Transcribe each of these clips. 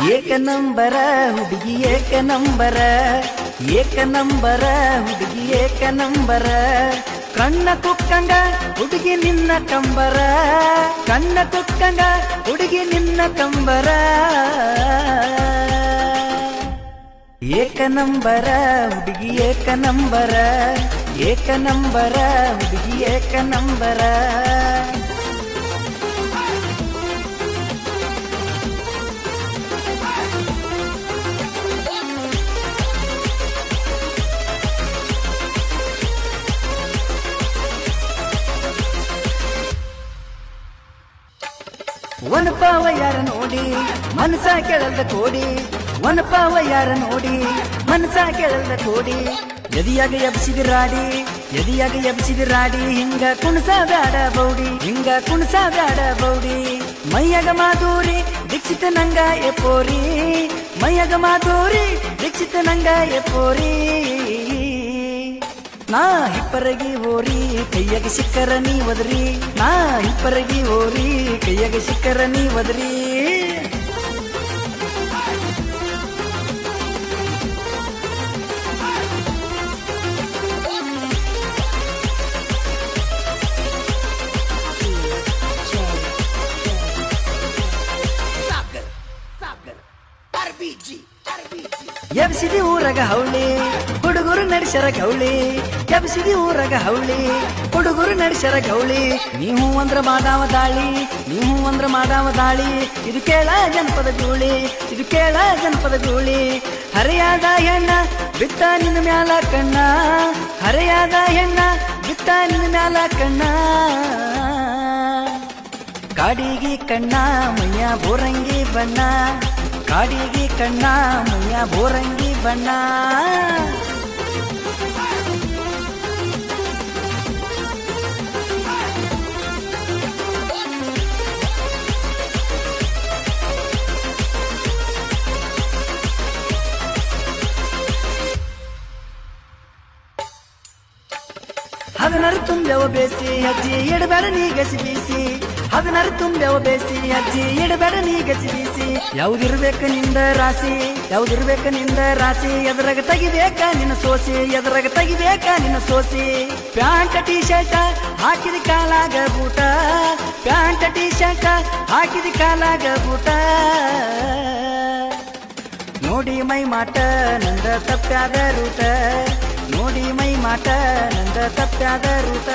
ಏಕ ನಂಬರ ಹುಡುಗಿ ಏಕ ನಂಬರ ಹುಡುಗಿ ಏಕ ನಂಬರ ಕಣ್ಣ ಕುಕ್ಕಂಗ ಹುಡುಗಿ ನಿನ್ನ ಕಂಬರ ಕಣ್ಣ ಕುಕ್ಕಂಗ ಹುಡುಗಿ ನಿನ್ನ ಕಂಬರ ಏಕ ನಂಬರ ಹುಡುಗಿ ಏಕ ನಂಬರ ಹುಡುಗಿ ಏಕ ನಂಬರ ಒನಪಾವ ಯಾರ ನೋಡಿ ಮನಸ ಕೆಳದ ಕೋಡಿ ಒನಪಾವ ಯಾರ ನೋಡಿ ಮನಸ ಕೆಳದ ಕೋಡಿ ಎದಿಯಾಗ ಎಬ್ಸಿದ ರಾಡಿ ಹಿಂಗ ಕುಣಸಾದಾಡ ಬೌಡಿ ಮೈಯಾಗ ಮಾಧೂರಿ ದೀಕ್ಷಿತ ನಂಗ ಎಪೋರಿ ಮೈಯಾಗ ಮಾಧೂರಿ ದೀಕ್ಷಿತ ನಂಗ ಎಪೋರಿ ನಾ ಹಿಪ್ಪರಗಿ ಓರಿ ಕೈಯಾಗ ಸಿಕ್ಕರ ನೀ ಒದರಿ ನಾ ಹಿಪ್ಪರಗಿ ಓರಿ ಕೈಯಾಗ ಸಿಕ್ಕರ ನೀ ಒದರಿ ಎಬ್ಸಿದಿ ಊರಗ ಹೌಳಿ ಹುಡುಗರು ನಡೆಸರ ಗೌಳಿ ಎಬ್ಸಿದಿ ಊರಗ ಹೌಳಿ ಹುಡುಗರು ನಡೆಸರ ಗೌಳಿ ನೀವು ಅಂದ್ರ ಮಾದಾವ ದಾಳಿ ಇದು ಕೇಳ ಜನಪದ ಜೂಳಿ ಹರೆಯಾದ ಹೆಣ್ಣ ಬಿತ್ತ ನಿನ್ನ ಮ್ಯಾಲ ಕಣ್ಣ ಹರೆಯಾದ ಹೆಣ್ಣ ಬಿತ್ತ ನಿನ್ನ ಮ್ಯಾಲ ಕಣ್ಣ ಕಾಡಿಗಿ ಕಣ್ಣ ಮೈಯ ಬೋರಂಗಿ ಬಣ್ಣ ಕಾಡಿಗಿ ಕಣ್ಣ ಮೈಯ ಬೋರಂಗಿ ಬಣ್ಣ ಹದಿನಾರು ತುಂಬ್ಯವ ಬೇಸಿ ಅಜ್ಜಿ ಎಡಬೇಡ ನೀ ಗಸಿ ಬೀಸಿ ಹದಿನಾರು ತುಂಬ್ಯವ ಬೇಸಿ ಅಜ್ಜಿ ಎಡಬೇಡ ನೀ ಗಸಿ ಬೀಸಿ ಯಾವ್ದಿರ್ಬೇಕ ನಿಂದ ರಾಶಿ ಎದ್ರಾಗ ತೆಗಿಬೇಕ ನಿನ್ನ ಸೋಸಿ ಪ್ಯಾಂಟ ಟೀ ಶರ್ಟ ಹಾಕಿದ ಕಾಲಾಗ ಬೂಟ ಪ್ಯಾಂಟ ಟೀ ಶರ್ಟ ಹಾಕಿದ ಕಾಲಾಗ ಬೂಟ ನೋಡಿ ಮೈ ಮಾಟ ನಂದ ತಪ್ಪ್ಯಾದ ರೂಟ ನೋಡಿ ಮೈ ಮಾಟ ನಂದ ತಪ್ಪ್ಯಾದ ರೂಟ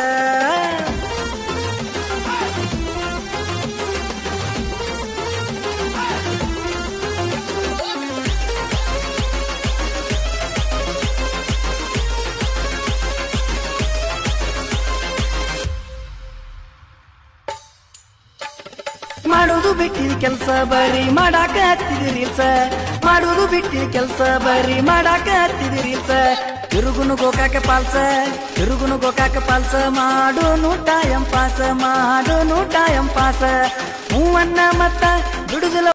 ಮಾಡೋದು ಬಿಟ್ಟಿದ ಕೆಲಸ ಬರೀ ಮಾಡಾಕ ಹತ್ತಿದ ರೀಲ್ಸ ಮಾಡೋದು ಬಿಟ್ಟಿದ ಕೆಲಸ ಬರೀ ಮಾಡಾಕ ಹತ್ತಿದ ರೀಲ್ಸ ತಿರುಗುನು ಗೋಕಾಕ ಪಾಲ್ಸ ಮಾಡೋನು ಟೈಮ್ ಪಾಸ ಹೂವನ್ನ ಮತ್ತ ದುಡುದಲ